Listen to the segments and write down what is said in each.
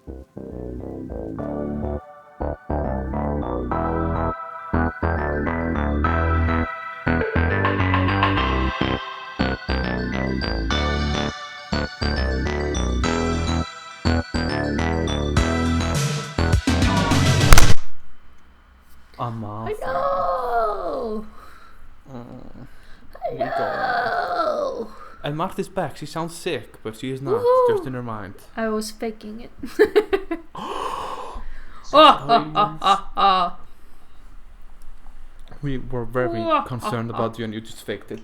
Martha. Hello! Hello! And Martha's back. She sounds sick, but she is not. Woohoo! Just in her mind. I was faking it. We were very concerned about you and you just faked it.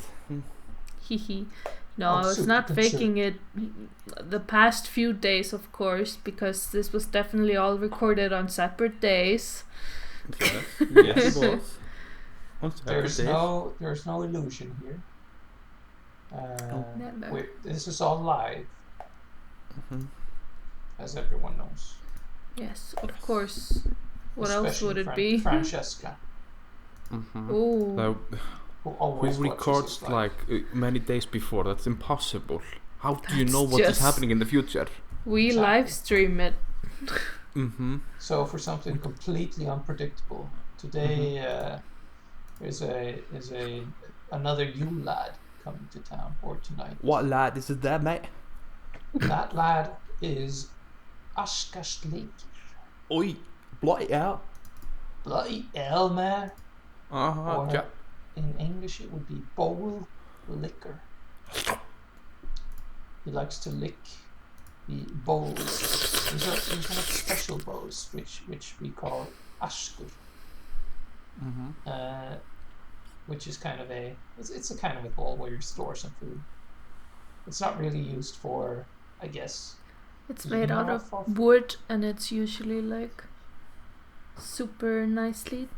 Hehe. No, I was not faking it the past few days, of course, because this was definitely all recorded on separate days. Yes, yes, it was. On separate There's days. no illusion here. Never. This is all live, as everyone knows. Yes, of course. What else would it be? Francesca, Ooh. So, who who always records watches like many days before? That's impossible. How do you That's know what is just- happening in the future? We Exactly. live stream it. So for something completely unpredictable, today is another julelad coming to town, or tonight. What lad is it there, mate? That lad is Askastleikir. Oi, blot it out. Bloody hell, man. Or Ja. in English it would be bowl liquor. He likes to lick the bowls. These are like special bowls, which we call askur. Which is kind of it's a kind of a bowl where you store some food. It's not really used for, I guess. It's made out off of wood, and it's usually like super nicely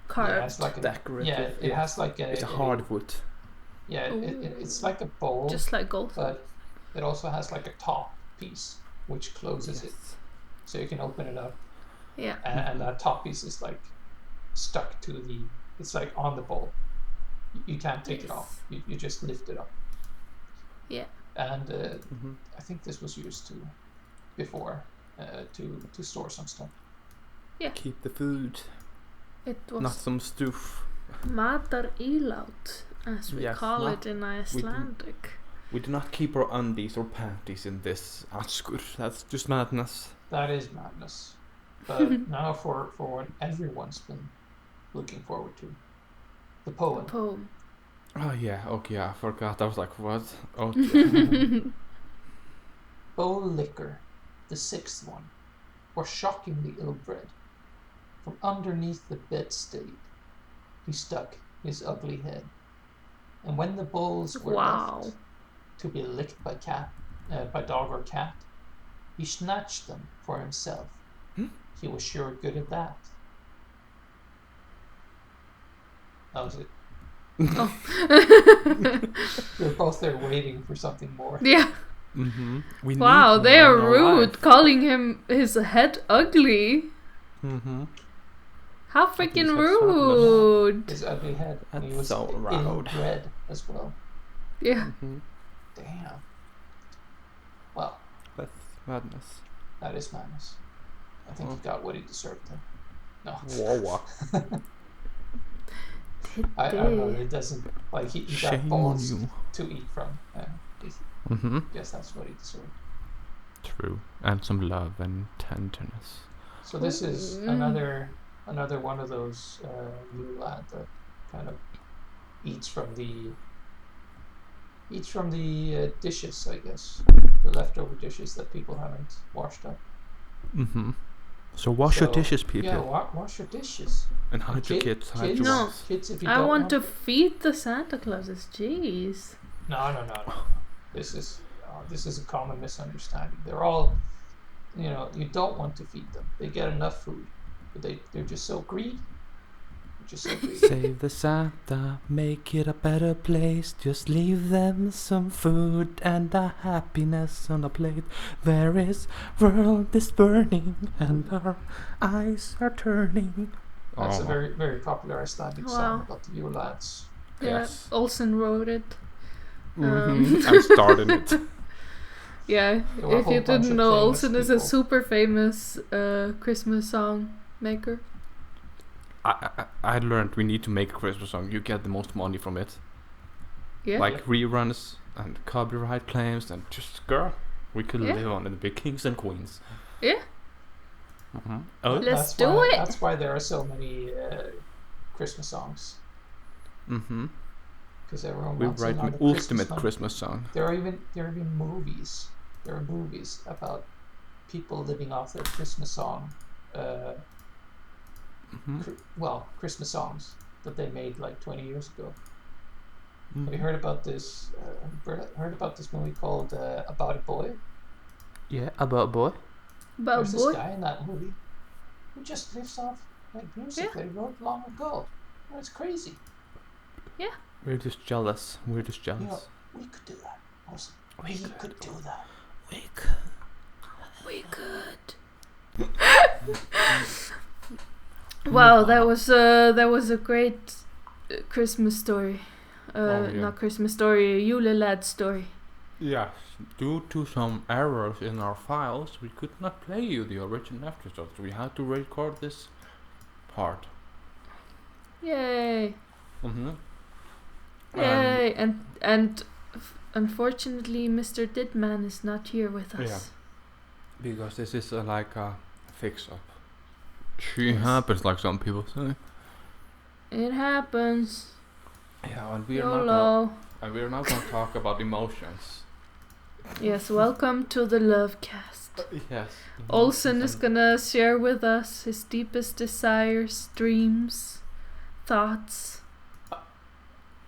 carved. Yeah, it's like Decorative. it has like It's a hardwood. Yeah, it's like a bowl, Just like gold. but it also has like a top piece which closes it, so you can open it up, Yeah. and that top piece is like stuck to the. It's like on the bowl. You can't take it off. You just lift it up. Yeah. And I think this was used before to store some stuff. Yeah. Keep the food, It not was some stuff. matarílát, as we Yes, call not- it in Icelandic. We do not keep our undies or panties in this askur. That's just madness. That is madness. But now for what everyone's been looking forward to, the poem. Poem. Oh yeah, okay, I forgot. I was like, what? Oh, Bowl liquor, the sixth one, was shockingly ill-bred. From underneath the bedstead, he stuck his ugly head. And when the bowls were left to be licked by dog or cat, he snatched them for himself. He was sure good at that. That was it. They're both there waiting for something more. Yeah. We Wow, need they more are in our rude, life. calling his head ugly. How freaking head's rude! His ugly head. And he That's was so rude. ill-bred as well. Yeah. Damn. Well, That's madness. that is madness. I think he got what he deserved then. No. Whoa. I don't know. It doesn't, like, he got Shame on balls you. to eat from. Guess that's what he deserved. True. And some love and tenderness. So this is another one of those julelad that kind of eats from the dishes, I guess, the leftover dishes that people haven't washed up. So wash your So, dishes, people. Yeah, wash your dishes. And hide your kids. Hide your No. wives. Kids, if you I don't want to feed the Santa Clauses. Jeez. No. This is a common misunderstanding. They're all, you don't want to feed them. They get enough food, but they're just so greedy. Save the Santa, make it a better place. Just leave them some food and a happiness on a plate. There is world is burning and our eyes are turning. That's a very, very popular Icelandic song Wow. about the julelads. Yeah, Yes. Olsen wrote it. I'm starting it. Yeah, There were a if whole you bunch didn't of know, famous Olsen is a people. super famous Christmas song maker. I learned we need to make a Christmas song. You get the most money from it. Yeah. Like reruns and copyright claims and just girl, we could Yeah. live on it, be kings and queens. Yeah. Mm-hmm. Let's do it. That's why there are so many Christmas songs. Mm-hmm. Because everyone We wants to write know an the ultimate song. Christmas song. There are even movies. There are movies about people living off their Christmas song. Christmas songs that they made like 20 years ago. Mm-hmm. Have you heard about this? Heard about this movie called About a Boy? Yeah, about boy. About There's boy. this guy in that movie who just lives off like music they wrote long ago. It's crazy. Yeah. We're just jealous. You know, we could do that. Also, we could do that. We could. Wow, that was a great Christmas story. Not Christmas story, a julelad story. Yes, due to some errors in our files, we could not play you the original episodes. We had to record this part. Yay! Mm-hmm. Yay! And unfortunately, Mr. Didman is not here with us. Yeah. Because this is like a fix-up. She happens, like some people say. It happens. Yeah, and we're not going to talk about emotions. Yes, welcome to the Love Cast. Yes. Olsen is gonna share with us his deepest desires, dreams, thoughts,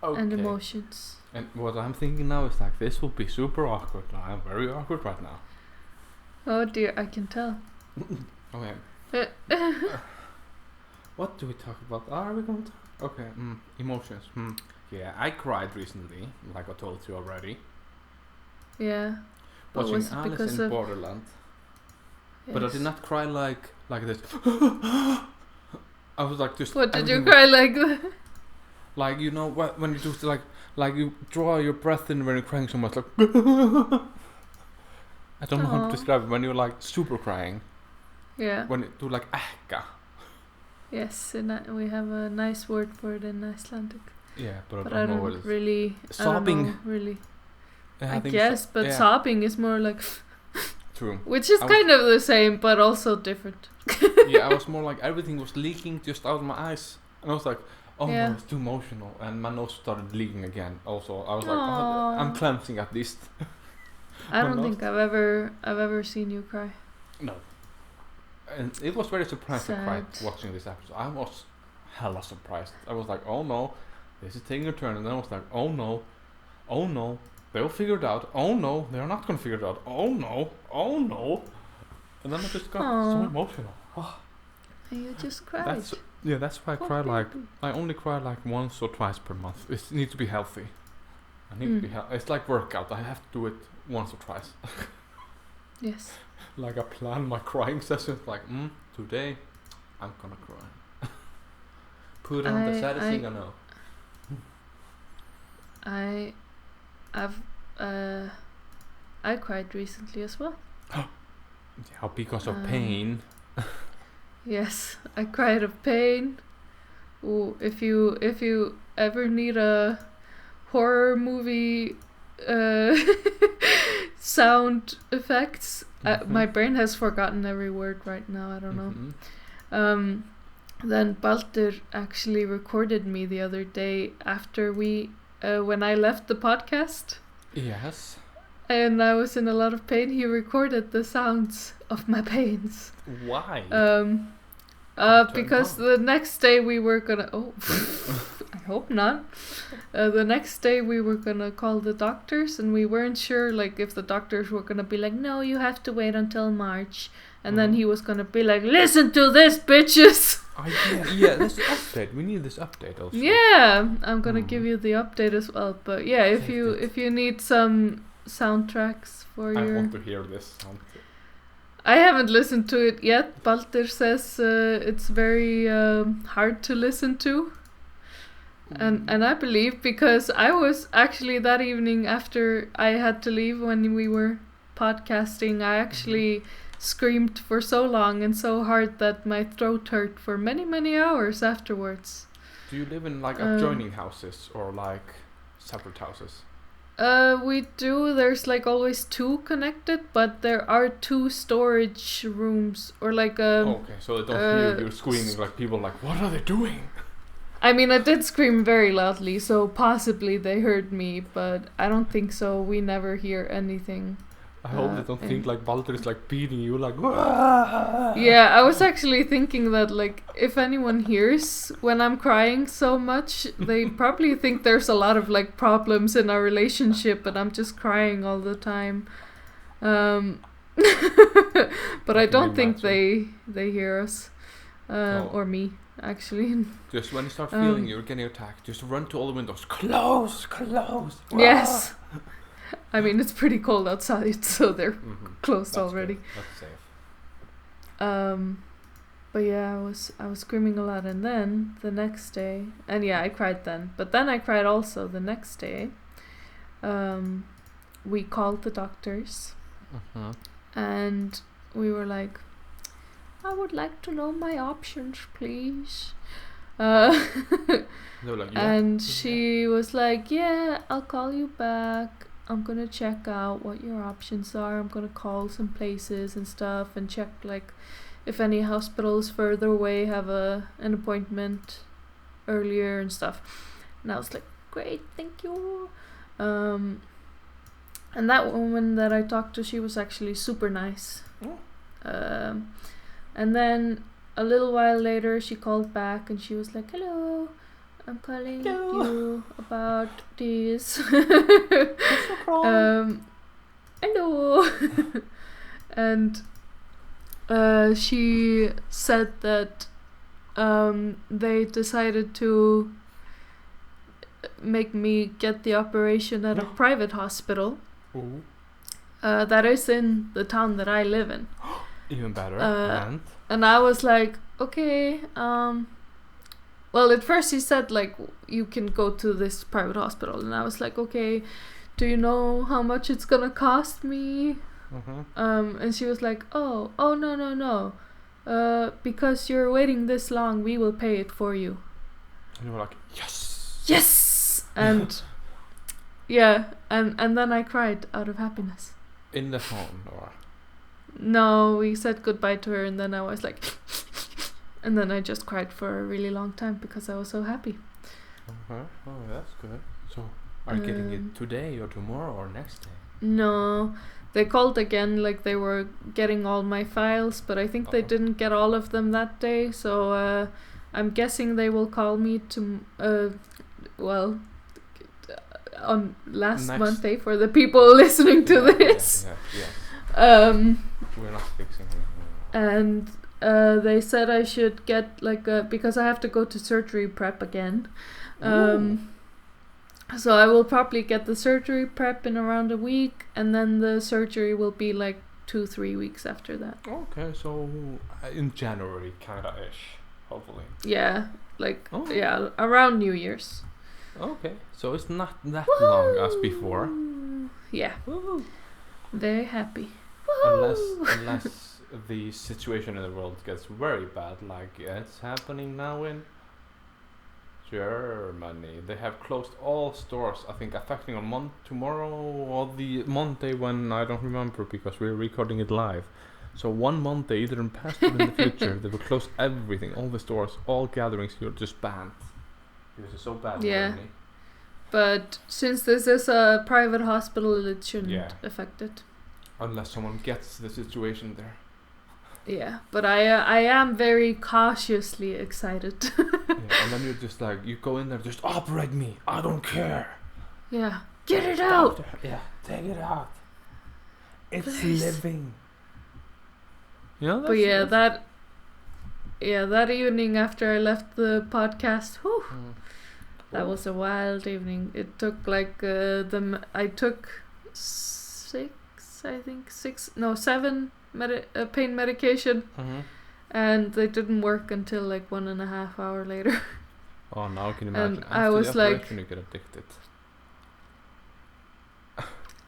and emotions. And what I'm thinking now is like, this will be super awkward. I'm very awkward right now. Oh dear, I can tell. Okay. What do we talk about? Are we going to talk? Okay, emotions. Yeah, I cried recently, like I told you already. Yeah. Watching was it Alice because in of- Borderland. Yes. But I did not cry like this. I was like just... What did you cry like that? Like, you know, when you just like you draw your breath in when you're crying so much, like... I don't know how to describe it, when you're like super crying. Yeah. When you do like ähka. Yes, we have a nice word for it in Icelandic. Yeah, but I I don't know what don't it is. really... Sobbing. I don't know, really. Yeah, I think guess, but yeah. sobbing is more like... True. Which is kind of the same, but also different. Yeah, I was more like everything was leaking just out of my eyes. And I was like, oh no, it's too emotional. And my nose started leaking again. Also, I was like, oh, I'm cleansing at least. I don't think I've ever seen you cry. No. And it was very surprising to cry Sad. watching this episode. I was hella surprised. I was like, oh no, this is taking a turn. And then I was like, oh no, they'll figure it out. Oh no, they're not gonna figure it out. Oh no. And then I just got so emotional. And you just cried. That's why I cry like, I only cry like once or twice per month. It needs to be healthy. I need to be healthy. It's like workout. I have to do it once or twice. Yes. Like I plan my crying sessions like, today I'm gonna cry. Put on the saddest thing I know. I cried recently as well. Yeah, because of pain. Yes, I cried of pain. Ooh, if you ever need a horror movie sound effects, my brain has forgotten every word right now. I don't know. Then Baldur actually recorded me the other day after when I left the podcast. Yes. And I was in a lot of pain. He recorded the sounds of my pains. Why? Because the next day we were gonna... Oh, I hope not. The next day we were gonna call the doctors, and we weren't sure like if the doctors were gonna be like, no, you have to wait until March. And then he was gonna be like, listen to this, bitches! Yeah, this update. We need this update also. Yeah, I'm gonna give you the update as well. But yeah, if you need some soundtracks for your... I want to hear this sound. I haven't listened to it yet. Baldur says it's very hard to listen to. And I believe, because I was actually that evening after I had to leave when we were podcasting, I actually screamed for so long and so hard that my throat hurt for many, many hours afterwards. Do you live in like adjoining houses or like separate houses? We do. There's like always 2 connected, but there are 2 storage rooms or like okay, so they don't hear you screaming like people like, what are they doing? I mean, I did scream very loudly, so possibly they heard me, but I don't think so. We never hear anything. I hope they don't think like Baldur is like beating you like. Yeah, I was actually thinking that like if anyone hears when I'm crying so much, they probably think there's a lot of like problems in our relationship, and I'm just crying all the time. But I don't think they hear us, or me actually. Just when you start feeling you're getting attacked, just run to all the windows. Close. Yes. I mean, it's pretty cold outside, so they're closed That's already. Good. That's safe. But yeah, I was screaming a lot, and then the next day, and yeah, I cried then. But then I cried also the next day. We called the doctors, and we were like, "I would like to know my options, please." They were like, yeah. And she was like, "Yeah, I'll call you back. I'm gonna check out what your options are. I'm gonna call some places and stuff and check like if any hospitals further away have an appointment earlier and stuff." And I was like, "Great, thank you." And that woman that I talked to, she was actually super nice. And then a little while later, she called back and she was like, "Hello, I'm calling you about this." Hello. And she said that they decided to make me get the operation at a private hospital that is in the town that I live in. Even better. And I was like, okay. Well, at first he said like you can go to this private hospital, and I was like, okay, do you know how much it's gonna cost me? And she was like, oh no, because you're waiting this long, we will pay it for you. And you were like, yes. And yeah, and then I cried out of happiness. In the phone, or? No, we said goodbye to her, and then I was like, and then I just cried for a really long time because I was so happy. Oh, that's good. So, are you getting it today or tomorrow or next day? No, they called again, like they were getting all my files, but I think they didn't get all of them that day. So I'm guessing they will call me on last Monday for the people listening to this. Yeah. We're not fixing it. And they said I should get because I have to go to surgery prep again. So I will probably get the surgery prep in around a week, and then the surgery will be like 2-3 weeks after that. Okay, so in January, kinda-ish, hopefully. Yeah, around New Year's. Okay, so it's not that long as before. Yeah. Woo-hoo. Very happy. Unless the situation in the world gets very bad, like it's happening now in Germany. They have closed all stores, I think, affecting on tomorrow or the Monday when I don't remember because we're recording it live. So one Monday, either in past or in the future, they will close everything, all the stores, all gatherings. You're just banned because it's so bad. Yeah. In Germany. But since this is a private hospital, it shouldn't affect it. Unless someone gets the situation there. Yeah, but I am very cautiously excited. And then you're just like, you go in there, just operate me, I don't care. Yeah, get it out. Yeah, take it out. It's living. But that evening after I left the podcast, that was a wild evening. It took I took 7 pain medication, and they didn't work until like 1.5 hours later. Oh, now I can imagine. And I was like, you get addicted.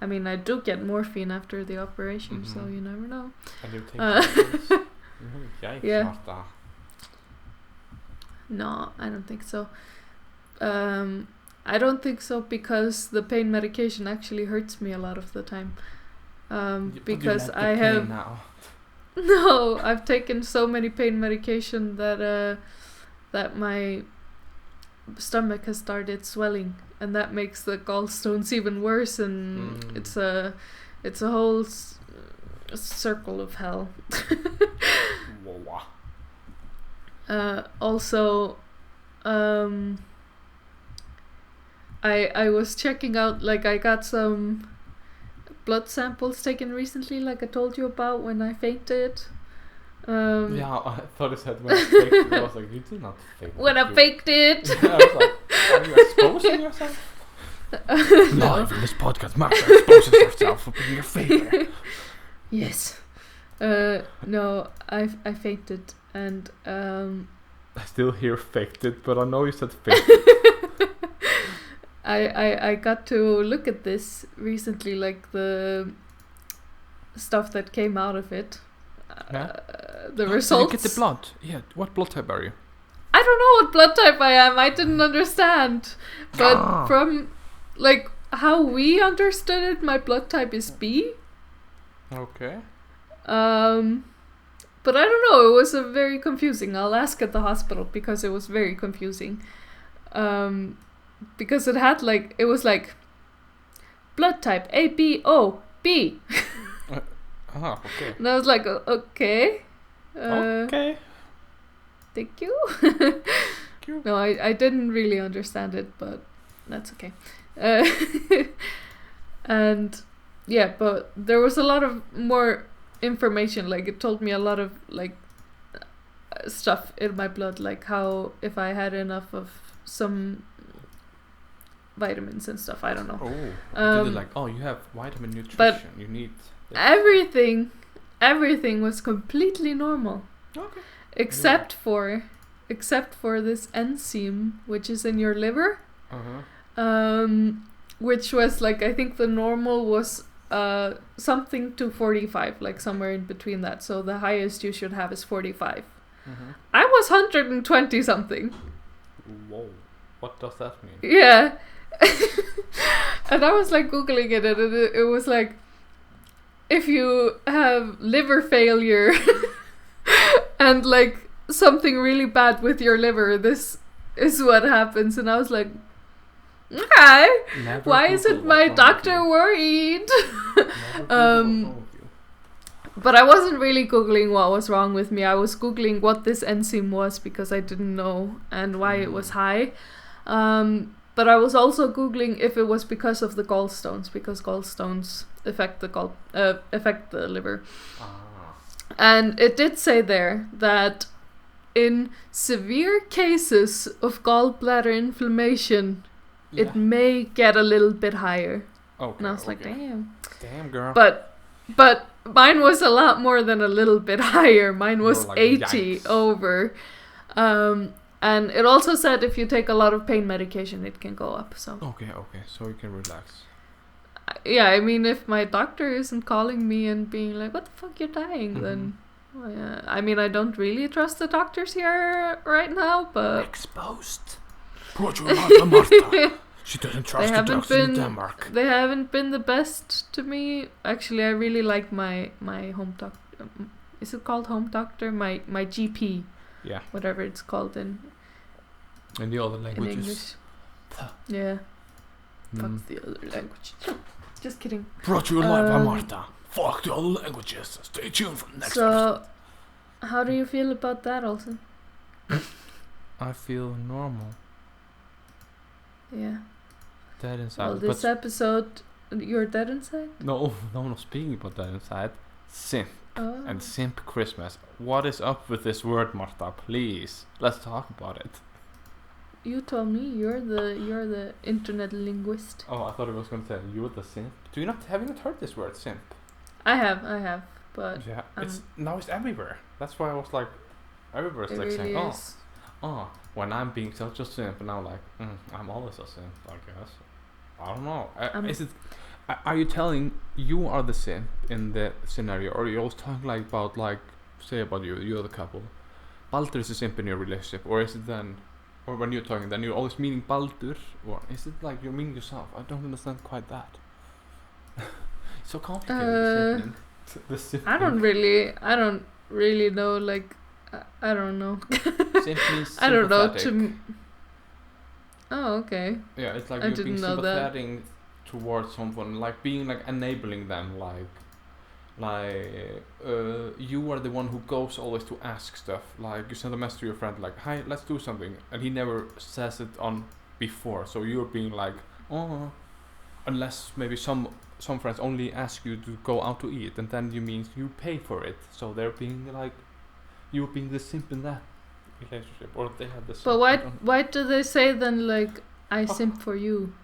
I mean, I do get morphine after the operation, so you never know. And you take pills? Yikes, Yeah. Marta. No, I don't think so. I don't think so because the pain medication actually hurts me a lot of the time. Because I have now. no, I've taken so many pain medication that my stomach has started swelling, and that makes the gallstones even worse, and it's a whole circle of hell. Also, I was checking out, like, I got some blood samples taken recently, like I told you about when I fainted. Yeah, I thought it said when I faked it. I was like, you do not fake it. When I faked it. I was like, are you exposing yourself? No. Live in this podcast, Marta exposes herself for being a faker. Yes. No, I fainted, and I still hear faked it, but I know you said faked it. I got to look at this recently, like the stuff that came out of it. The results. Did you get the blood? Yeah, what blood type are you? I don't know what blood type I am. I didn't understand. But from, like, how we understood it, my blood type is B. Okay. But I don't know. It was very confusing. I'll ask at the hospital because it was very confusing. Because it had, like, it was like blood type A B O B. Okay. And I was like, okay. Okay. Thank you. No, I didn't really understand it, but that's okay. And yeah, but there was a lot of more information. Like, it told me a lot of, like, stuff in my blood, like how if I had enough of some vitamins and stuff. I don't know. Oh, did it like, you have vitamin nutrition. But you need everything was completely normal. Okay. Except for this enzyme which is in your liver. Which was, like, I think the normal was something to 45, like somewhere in between that. So the highest you should have is 45. I was 120 something. Whoa. What does that mean? Yeah. And I was, like, Googling it, and it was like, if you have liver failure and, like, something really bad with your liver, this is what happens. And I was like, okay, why isn't my doctor worried? But I wasn't really Googling what was wrong with me. I was Googling what this enzyme was because I didn't know, and why it was high. But I was also Googling if it was because of the gallstones, because gallstones affect the liver. And it did say there that in severe cases of gallbladder inflammation, it may get a little bit higher. Okay. And I was like, damn. Damn, girl. But mine was a lot more than a little bit higher. Mine was like 80 over. And it also said if you take a lot of pain medication, it can go up. So okay, so you can relax. Yeah, I mean, if my doctor isn't calling me and being like, "What the fuck, you're dying," then I mean, I don't really trust the doctors here right now. But exposed. Marta. She doesn't trust the doctors in Denmark. They haven't been the best to me. Actually, I really like my home doctor. Is it called home doctor? My GP. Yeah. Whatever it's called in the other languages. In English. Yeah. Fuck the other language. Just kidding. Brought to you live by Marta. Fuck the other languages. Stay tuned for the next episode. How do you feel about that, Olsen? I feel normal. Yeah. Dead inside. Well, this episode, you're dead inside? No one was speaking about dead inside. Simp. And simp Christmas. What is up with this word, Marta? Please, let's talk about it. You told me you're the internet linguist. Oh, I thought it was going to say you're the simp. Have you not heard this word, simp? I have, but yeah, it's everywhere. That's why I was like, everywhere's like really saying, is. when I'm being such a simp, and I'm like, I'm always a simp, I guess. I don't know. Is it? Are you telling you are the simp in the scenario, or are you always talking like about like say about you're the couple? Baldur is a simp in your relationship, or is it then, or when you're talking, then you're always meaning Baldur, or is it like you're meaning yourself? I don't understand quite that. It's so complicated. The simping. I don't really know. Like, I don't know. Simp means I don't know. sympathetic. Oh, okay. Yeah, it's like I you're didn't being know that. sympathetic towards someone, like being like enabling them, you are the one who goes always to ask stuff. Like you send a message to your friend like, "Hi, let's do something," and he never says it on before. So you're being like, "Oh," unless maybe some friends only ask you to go out to eat, and then you mean you pay for it. So they're being like, you're being the simp in that relationship, or they had the simp. But why do they say then like I simp for you?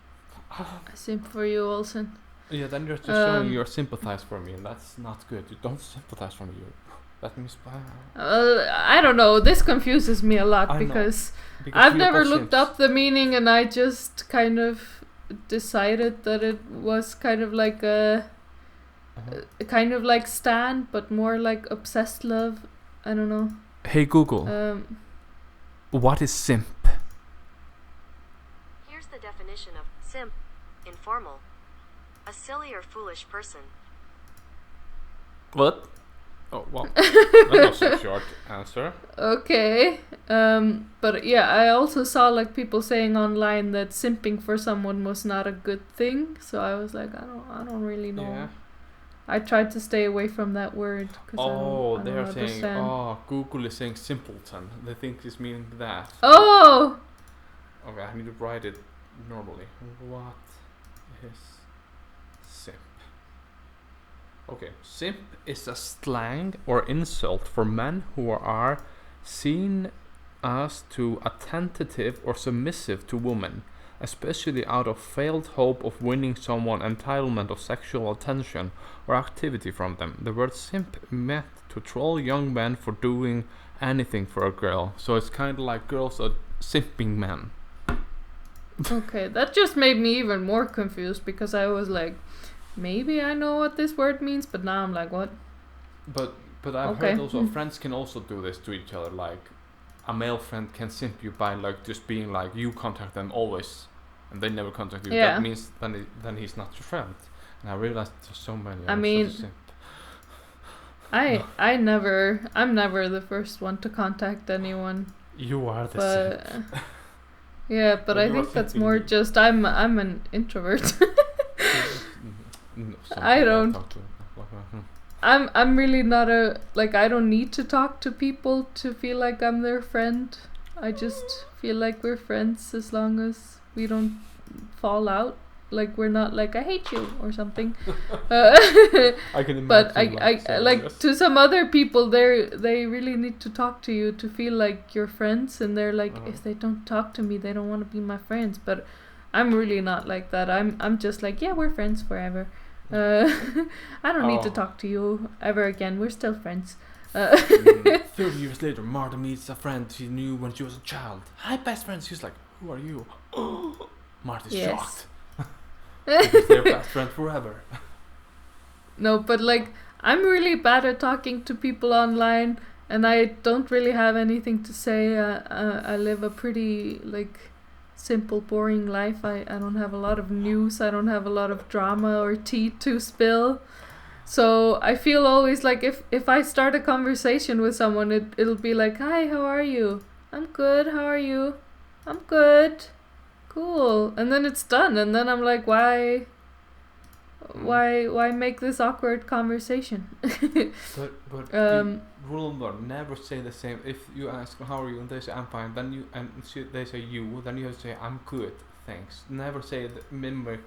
I simp for you, Olsen. Yeah, then you're just showing you sympathize for me, and that's not good. You don't sympathize for me. That means I don't know. This confuses me a lot because I've never looked up the meaning, and I just kind of decided that it was kind of like a kind of like stan, but more like obsessed love. I don't know. Hey Google, what is simp? Here's the definition of simp. Informal. A silly or foolish person. What? Oh, well, that was a short answer. Okay. But yeah, I also saw like people saying online that simping for someone was not a good thing. So I was like, I don't really know. Yeah. I tried to stay away from that word. Oh, I they don't are saying, understand. Google is saying simpleton. They think it's meaning that. Oh! Okay, I need to write it normally. What is simp? Okay, simp is a slang or insult for men who are seen as too attentive or submissive to women, especially out of failed hope of winning someone entitlement of sexual attention or activity from them. The word simp meant to troll young men for doing anything for a girl. So it's kind of like girls are simping men. Okay, that just made me even more confused because I was like, maybe I know what this word means, but now I'm like, what? But I've heard also friends can also do this to each other. Like a male friend can simp you by like just being like you contact them always, and they never contact you. Yeah. That means then he's not your friend. And I realized there's so many. I mean, simp. I'm never the first one to contact anyone. You are the simp. Yeah, but I think that's more just I'm an introvert. I don't. I'm really not a like. I don't need to talk to people to feel like I'm their friend. I just feel like we're friends as long as we don't fall out. Like we're not like I hate you or something. I can imagine. But I like to some other people they really need to talk to you to feel like you're friends, and they're like if they don't talk to me they don't want to be my friends. But I'm really not like that. I'm just like yeah, we're friends forever. I don't need to talk to you ever again. We're still friends. 30 years later, Martha meets a friend she knew when she was a child. Hi, best friend. She's like, who are you? Martha's shocked. Because they're best friends forever. No, but like I'm really bad at talking to people online, and I don't really have anything to say. I live a pretty like simple, boring life. I don't have a lot of news. I don't have a lot of drama or tea to spill. So I feel always like if I start a conversation with someone, it'll be like, hi, how are you? I'm good. How are you? I'm good. Cool. And then it's done. And then I'm like, why make this awkward conversation? but rule number one, never say the same. If you ask how are you and they say I'm fine, then they say you, then you have to say I'm good, thanks. Never say the mimic.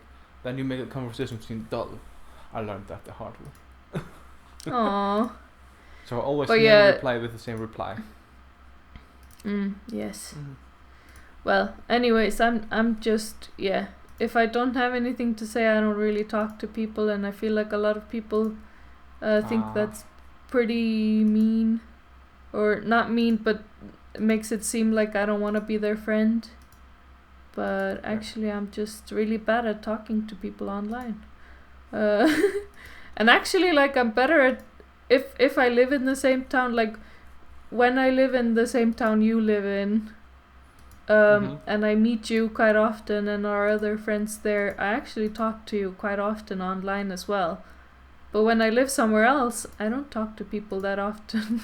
Then you make a conversation seem dull. I learned that the hard way. Aww. So always never reply with the same reply. Yes. Well, anyways, I'm just if I don't have anything to say, I don't really talk to people, and I feel like a lot of people think that's pretty mean, or not mean, but makes it seem like I don't want to be their friend. But actually, I'm just really bad at talking to people online. Uh, and actually, like, I'm better at if I live in the same town, like when I live in the same town you live in, and I meet you quite often and our other friends there, I actually talk to you quite often online as well. But when I live somewhere else, I don't talk to people that often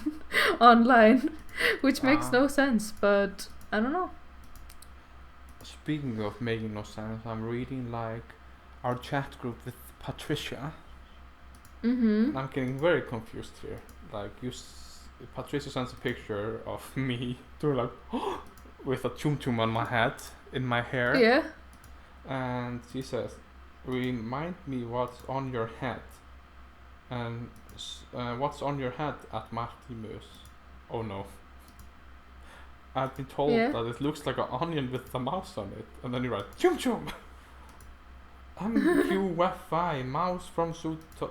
online, which makes no sense, but I don't know. Speaking of making no sense, I'm reading like our chat group with Patricia. Mm-hmm. I'm getting very confused here. Like Patricia sends a picture of me doing like with a tum on my head, in my hair. Yeah. And she says, "Remind me what's on your head." And what's on your head at Martimus? Oh no. I've been told that it looks like an onion with a mouse on it. And then you write, "Chum chum!" I'm QFI, mouse from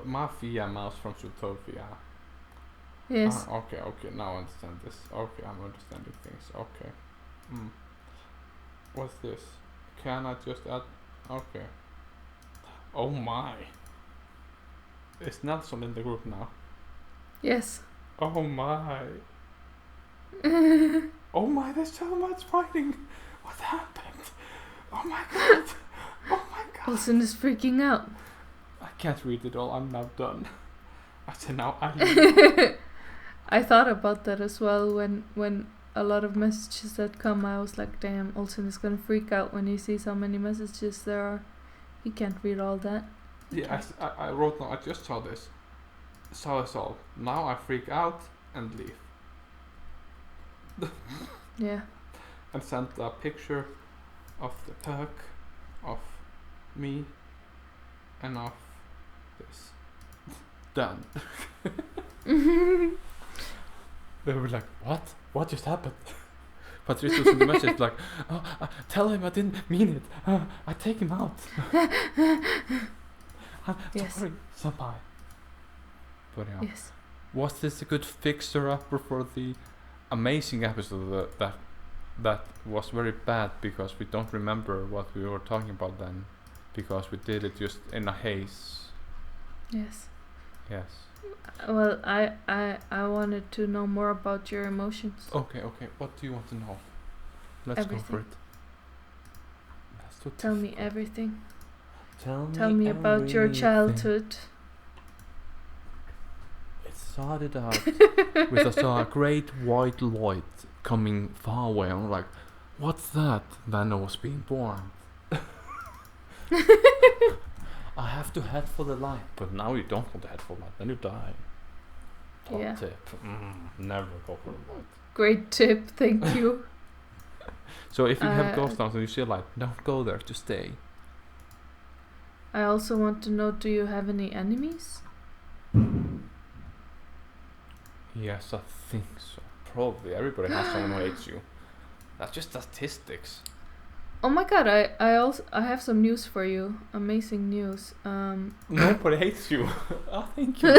Mafia, mouse from Zootopia. Yes. Okay, now I understand this. Okay, I'm understanding things. Okay. What's this? Can I just add? Okay. Oh my. Is Nelson in the group now? Yes. Oh my. Oh my, there's so much fighting. What happened? Oh my god. Oh my god. Olsen is freaking out. I can't read it all. I'm now done. I said now I leave. I thought about that as well when a lot of messages that come. I was like, damn, Olsen is gonna freak out when he sees how many messages there are. He can't read all that. Yeah, I wrote now. I just saw this. Saw us all. Now I freak out and leave. Yeah. And sent a picture of the perk, of me, and of this. Done. They were like, what? What just happened? Patricia sent the message like, oh, tell him I didn't mean it. I take him out. I'm sorry, senpai. But yeah. Yes. Was this a good fixer-upper for the amazing episode that was very bad because we don't remember what we were talking about then because we did it just in a haze? Yes. Yes. Well, I wanted to know more about your emotions. Okay. What do you want to know? Let's Everything. go for it. Tell me everything. Tell me about your childhood. It started out with a great white light coming far away. I'm like, what's that? Then I was being born. I have to head for the light, but now you don't want to head for the light, then you die. Top tip. Never go for the light. Great tip, thank you. So if you have ghost towns and you see a light, don't go there, to stay. I also want to know, do you have any enemies? Yes, I think so. Probably. Everybody has someone who hates you. That's just statistics. Oh my god, I have some news for you. Amazing news. Nobody hates you. Oh, thank you.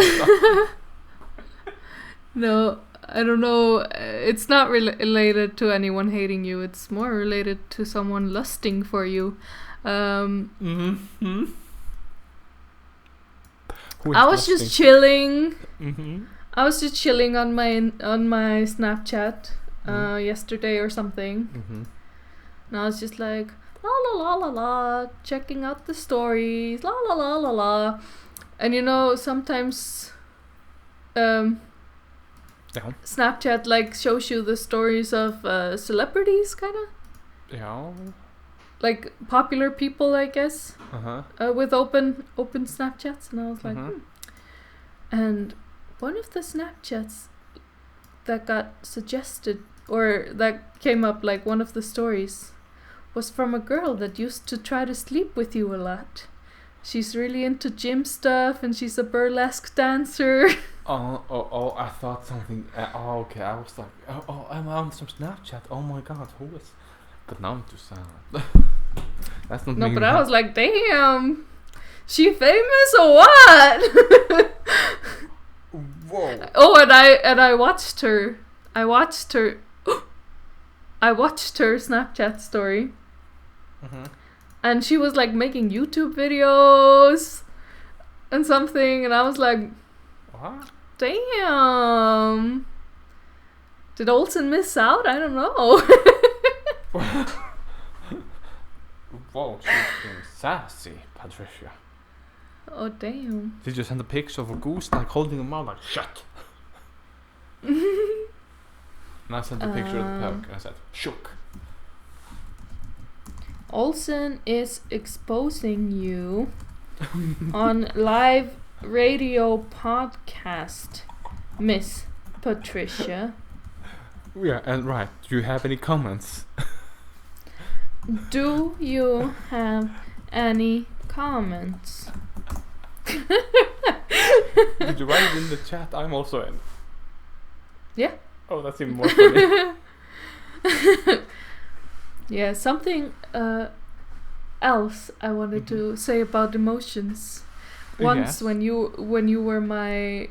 No, I don't know. It's not related to anyone hating you. It's more related to someone lusting for you. I was just chilling. I was just chilling on my Snapchat yesterday or something. And I was just like la la la la la, checking out the stories, la la la la la. And you know, sometimes Snapchat like shows you the stories of celebrities, kind of. Yeah. Like popular people, I guess. With open Snapchats, and I was like, And one of the Snapchats that got suggested or that came up, like one of the stories, was from a girl that used to try to sleep with you a lot. She's really into gym stuff and she's a burlesque dancer. Oh, I thought something. Okay, I was like, I'm on some Snapchat. Oh my god, who is? But now I'm too sad. That's not. No, but I was like, damn, she famous or what? Whoa. Oh, and I watched her. I watched her Snapchat story. And she was like making YouTube videos. and something, and I was like, What? damn. Did Olsen miss out? I don't know. Whoa, she's being sassy, Patricia. Oh, damn. Did you send a picture of a goose like holding him out like shut? And I sent a picture of the park and I said shook. Olsen is exposing you on live radio podcast, Miss Patricia. Yeah, and right. Do you have any comments? Do you have any comments? Did you write it in the chat? I'm also in. Yeah. Oh, that's even more funny. Yeah, something else I wanted to say about emotions. Once Yes. when you were my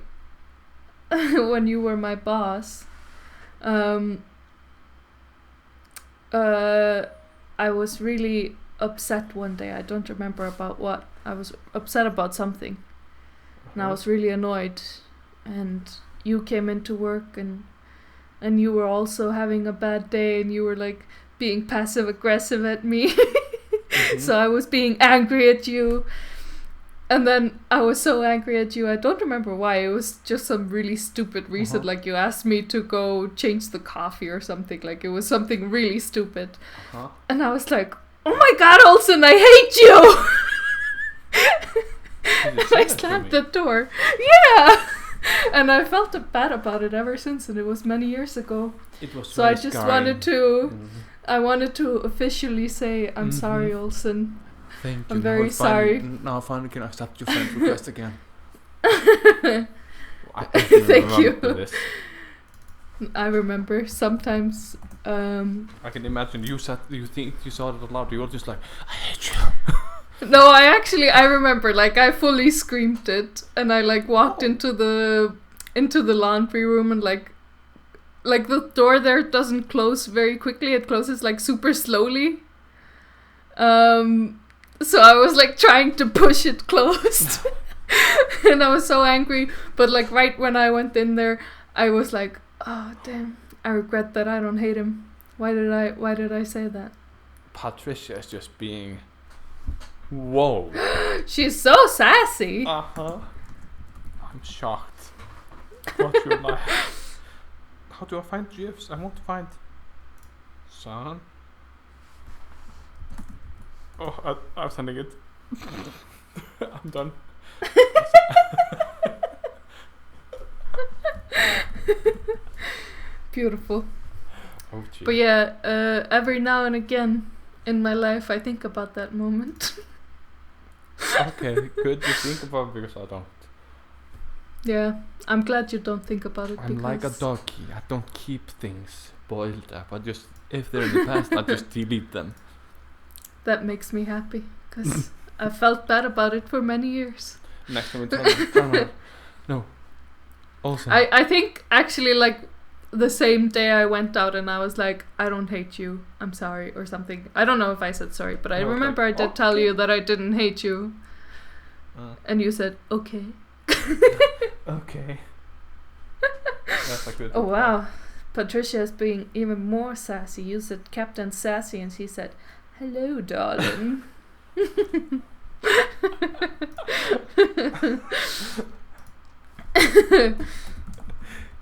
when you were my boss, I was really upset one day. I don't remember about what. I was upset about something. And I was really annoyed. And you came into work and you were also having a bad day and you were like being passive aggressive at me. So I was being angry at you. And then I was so angry at you. I don't remember why. It was just some really stupid reason. Like you asked me to go change the coffee or something. Like it was something really stupid. And I was like, oh my god, Olsen, I hate you! And I slammed the door. Yeah! And I felt bad about it ever since, and it was many years ago. It was so I just wanted to I wanted to officially say I'm sorry, Olsen. Thank you. I'm very sorry. Now finally can I accept your friend request again. Thank you. This. I remember sometimes I can imagine you think you saw it aloud, you were just like, I hate you. No, I remember, like I fully screamed it, and I like walked into the laundry room, and like the door there doesn't close very quickly, it closes like super slowly. So I was like trying to push it closed. And I was so angry, but like right when I went in there, I was like, oh damn, I regret that I don't hate him. Why did I say that? Patricia is just being whoa. She's so sassy. I'm shocked. What's your life? How do I find GIFs? I want to find son. Oh, I'm sending it. I'm done. Beautiful. Oh, gee. But yeah, every now and again in my life I think about that moment. Okay, good you think about it because I don't. Yeah, I'm glad you don't think about it. I'm like a doggy. I don't keep things boiled up. I just, if they're in the past, I just delete them. That makes me happy, because I felt bad about it for many years. Next time we tell them, no. Also, I think actually like the same day I went out and I was like, I don't hate you, I'm sorry, or something. I don't know if I said sorry, but I remember like, I did tell you that I didn't hate you. And you said, okay. Okay. That's a good. Oh wow, Patricia is being even more sassy. You said Captain Sassy and she said, hello darling.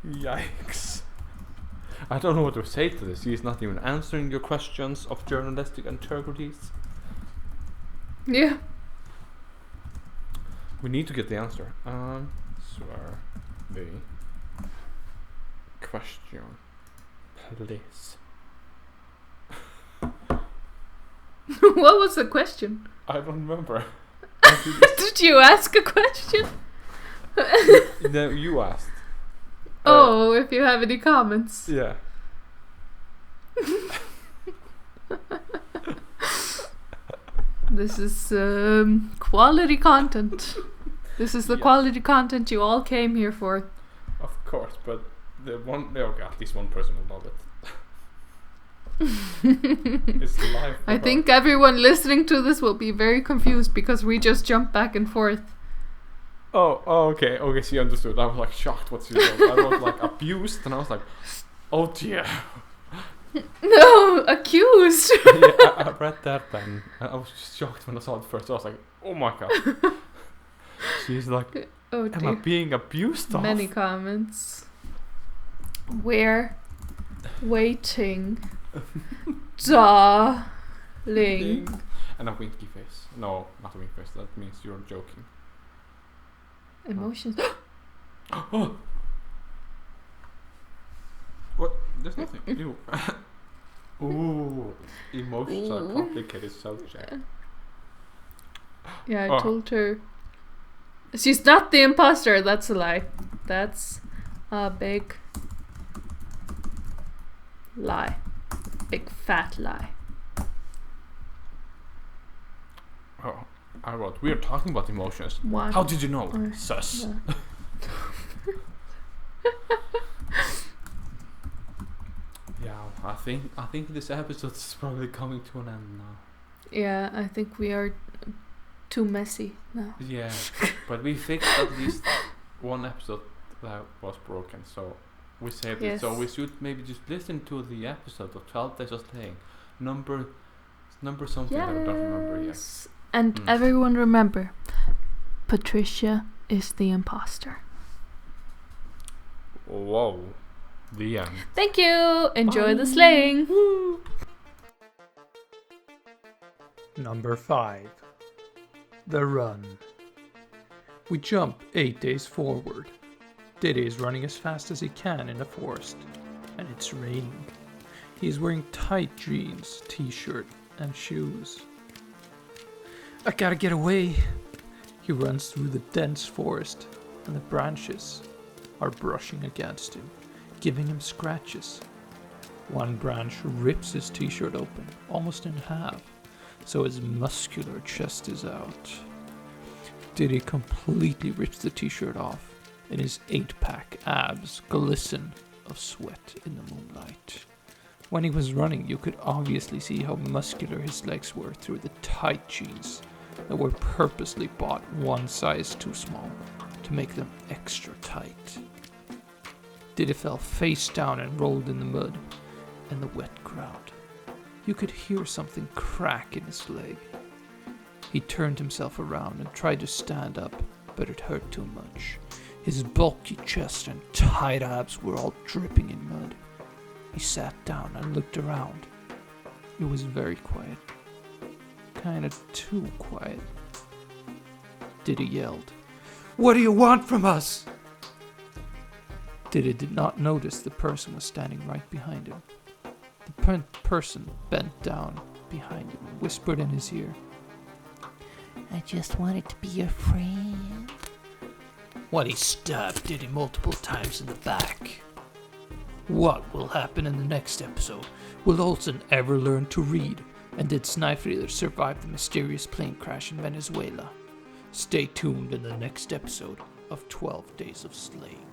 Yikes. I don't know what to say to this. He's not even answering your questions of journalistic integrity. Yeah. We need to get the answer. Swear the question, please. What was the question? I don't remember. Did you ask a question? No, you asked. Oh, if you have any comments. Yeah. This is quality content. This is the quality content you all came here for. Of course, but okay, at least one person will love it. It's live. I think everyone listening to this will be very confused because we just jump back and forth. Okay, she understood. I was like shocked what she wrote. I wrote like abused, and I was like, oh dear. No, accused. Yeah, I read that then. I was just shocked when I saw it first. I was like, oh my god. She's like, Oh am I dear. being abused of? Many comments. We're waiting. Darling. And a winky face. No, not a winky face. That means you're joking. Emotions. Oh! What? There's nothing. Ew. Ooh. Emotions are Ooh. complicated subject. Yeah, I Oh. told her. She's not the imposter. That's a lie. That's a big lie. Big fat lie. Oh, I wrote, we're talking about emotions. One. How did you know? or Sus. the- Yeah, I think this episode is probably coming to an end now. Yeah, I think we are too messy now. Yeah, but we fixed at least one episode that was broken, so we saved it. So Yes. we should maybe just listen to the episode of 12 Days of Slaying. Number something that I don't remember yet. Yes. And everyone remember, Patricia is the imposter. Whoa. The end. Thank you. Enjoy the slaying. Number 5. The Run. We jump 8 days forward. Diddy is running as fast as he can in the forest, and it's raining. He is wearing tight jeans, t-shirt, and shoes. I gotta get away. He runs through the dense forest, and the branches are brushing against him, giving him scratches. One branch rips his t-shirt open, almost in half, so his muscular chest is out. Diddy completely rips the t-shirt off, and his 8-pack abs glisten of sweat in the moonlight. When he was running, you could obviously see how muscular his legs were through the tight jeans that were purposely bought one size too small to make them extra tight. Diddy fell face down and rolled in the mud and the wet ground. You could hear something crack in his leg. He turned himself around and tried to stand up, but it hurt too much. His bulky chest and tight abs were all dripping in mud. He sat down and looked around. It was very quiet. Kinda too quiet. Diddy yelled, "What do you want from us?" Diddy did not notice the person was standing right behind him. The person bent down behind him and whispered in his ear, "I just wanted to be your friend." When he stabbed Diddy multiple times in the back. What will happen in the next episode? Will Olsen ever learn to read? And did Snifrider survive the mysterious plane crash in Venezuela? Stay tuned in the next episode of 12 Days of Slaying.